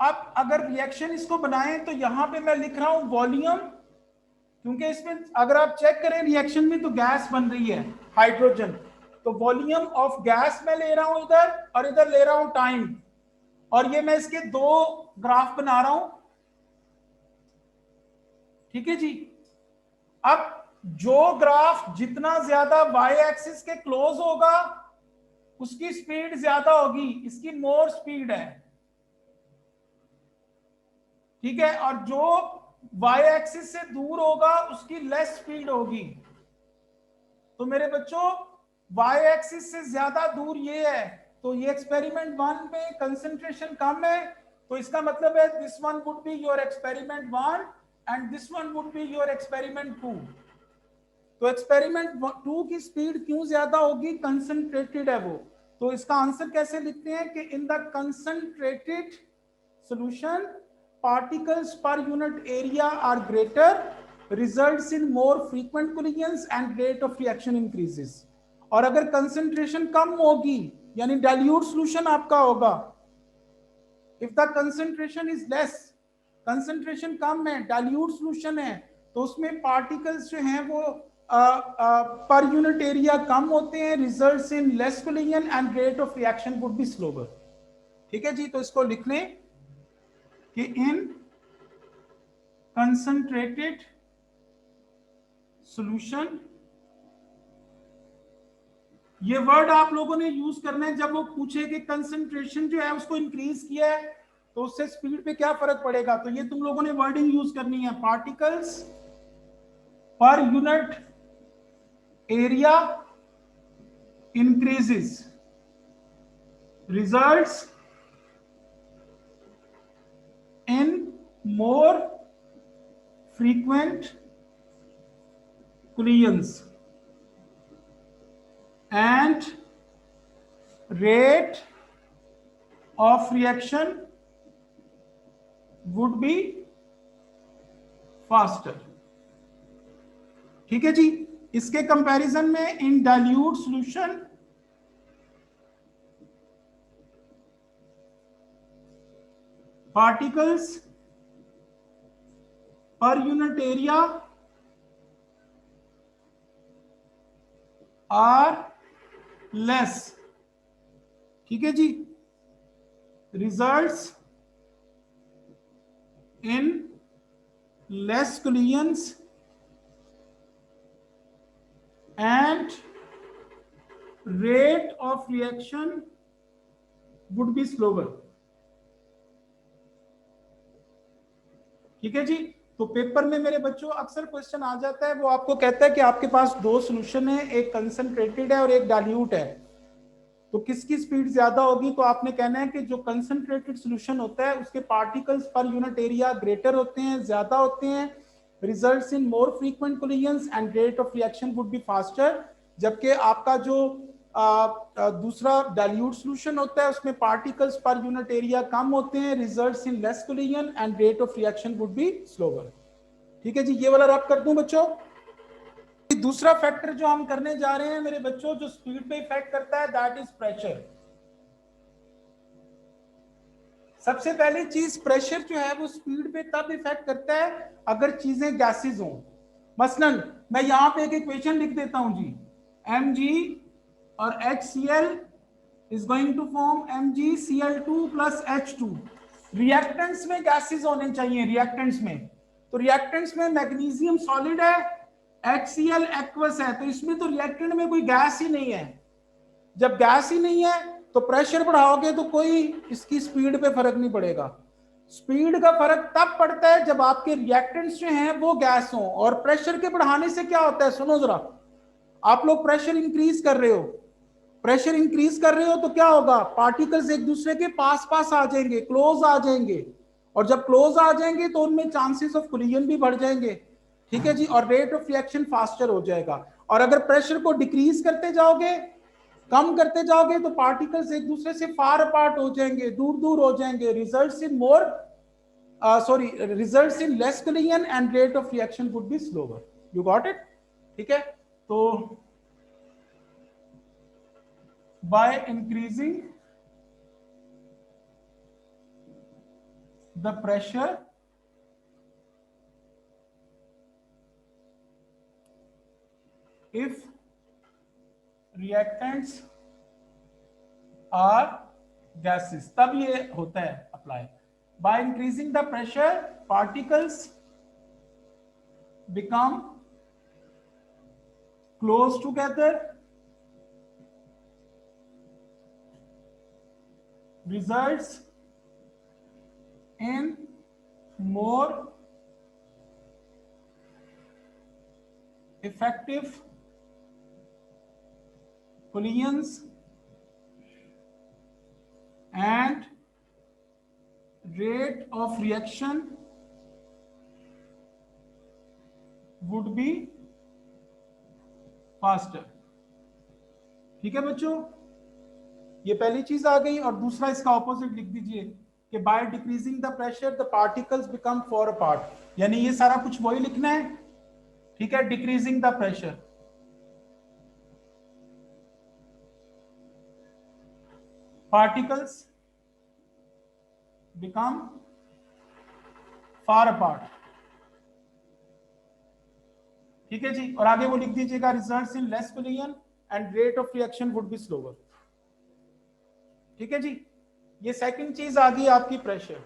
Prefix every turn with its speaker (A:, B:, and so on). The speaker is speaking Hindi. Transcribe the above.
A: अब अगर रिएक्शन इसको बनाएं तो यहां पे मैं लिख रहा हूं वॉल्यूम, क्योंकि इसमें अगर आप चेक करें रिएक्शन में तो गैस बन रही है हाइड्रोजन, तो वॉल्यूम ऑफ गैस मैं ले रहा हूं इधर, और इधर ले रहा हूं टाइम, और ये मैं इसके दो ग्राफ बना रहा हूं। ठीक है जी। अब जो ग्राफ जितना ज्यादा वाई एक्सिस के क्लोज होगा उसकी स्पीड ज्यादा होगी, इसकी मोर स्पीड है। ठीक है, और जो वाई एक्सिस से दूर होगा उसकी लेस स्पीड होगी। तो मेरे बच्चों वाई एक्सिस से ज्यादा दूर ये है, तो ये एक्सपेरिमेंट 1 में कंसंट्रेशन कम है, तो इसका मतलब है this one would be your experiment 1 and this one would be your experiment 2। तो एक्सपेरिमेंट 2 की स्पीड क्यों ज्यादा होगी, कंसंट्रेटेड है वो। तो इसका आंसर कैसे लिखते हैं कि in the concentrated solution particles per unit area are greater, results in more frequent collisions and rate of reaction increases। और अगर कंसंट्रेशन कम होगी यानी डाइल्यूट सॉल्यूशन आपका होगा, if the concentration is less, concentration कम है डाइल्यूट सॉल्यूशन है, तो उसमें पार्टिकल्स जो हैं वो पर यूनिट एरिया कम होते हैं, results in less collision and rate of reaction would be slower. ठीक है जी, तो इसको लिख लें कि इन कंसंट्रेटेड सॉल्यूशन, ये वर्ड आप लोगों ने यूज करना है जब वो पूछे कि कंसंट्रेशन जो है उसको इंक्रीज किया है तो उससे स्पीड पे क्या फर्क पड़ेगा, तो ये तुम लोगों ने वर्डिंग यूज करनी है, particles per unit area increases, results in more frequent collisions and rate of reaction would be faster। ठीक है जी। इसके कंपैरिजन में in dilute solution particles per unit area are less. ठीक है जी, results in less collisions and rate of reaction would be slower। ठीक है जी। तो पेपर में मेरे बच्चों अक्सर क्वेश्चन आ जाता है, वो आपको कहता है कि आपके पास दो सॉल्यूशन है, एक कंसंट्रेटेड है और एक डाइल्यूट है, तो किसकी स्पीड ज्यादा होगी, तो आपने कहना है कि जो कंसंट्रेटेड सॉल्यूशन होता है उसके particles per unit area greater होते हैं, ज्यादा होते हैं, results in more frequent collisions and rate of reaction would be faster. जबकि आपका जो दूसरा डाइल्यूट सॉल्यूशन होता है उसमें पार्टिकल्स पर यूनिट एरिया कम होते हैं, results in less collision and rate of reaction would be slower. ठीक है जी, ये वाला रब कर दूं बच्चों। दूसरा फैक्टर जो हम करने जा रहे हैं मेरे बच्चों, जो स्पीड पे इफेक्ट करता है, दैट इज प्रेशर। सबसे पहली चीज, प्रेशर जो है वो स्पीड पे तब इफेक्ट करता है अगर चीजें गैसेज हों। मसलन मैं यहां पे एक इक्वेशन लिख देता हूं जी, mg और HCl is going to form MgCl2 plus H2। Reactants में गैसेज होने चाहिए, रिएक्टेंट्स में, तो रिएक्टेंट्स में मैग्नीशियम सॉलिड है, HCl एक्वस है, तो इसमें तो रिएक्टेंट में कोई गैस ही नहीं है। जब गैस ही नहीं है तो प्रेशर बढ़ाओगे तो कोई इसकी स्पीड पे फर्क नहीं पड़ेगा। स्पीड का फर्क तब पड़ता है जब आपके रिएक्टेंट्स जो हैं वो गैस हों। और प्रेशर के बढ़ाने से क्या होता है, सुनो जरा, आप लोग प्रेशर इंक्रीज कर रहे हो, प्रेशर इंक्रीज कर रहे हो तो क्या होगा, पार्टिकल्स एक दूसरे के पास पास आ जाएंगे, क्लोज आ जाएंगे, और जब क्लोज आ जाएंगे तो उनमें चांसेस ऑफ कोलिजन भी बढ़ जाएंगे। ठीक है जी, और रेट ऑफ रिएक्शन फास्टर हो जाएगा। और अगर प्रेशर को डिक्रीज करते जाओगे, कम करते जाओगे, तो पार्टिकल्स एक दूसरे से फार अपार्ट हो जाएंगे, दूर दूर हो जाएंगे, results in more results in less collision and rate of reaction would be slower. You got it. ठीक है, तो by increasing the pressure if reactants are gases, तब ये होता है apply. By increasing the pressure, particles become close together, results in more effective collisions and rate of reaction would be faster. ठीक है बच्चों, ये पहली चीज आ गई. और दूसरा इसका ऑपोजिट लिख दीजिए कि by decreasing the pressure the particles become for apart. यानी ये सारा कुछ वही लिखना है. ठीक है, decreasing the pressure, particles become far apart. ठीक है जी. और आगे वो लिख दीजिएगा results in less collision and rate of reaction would be slower. ठीक है जी. ये सेकंड चीज आ गई आपकी प्रेशर.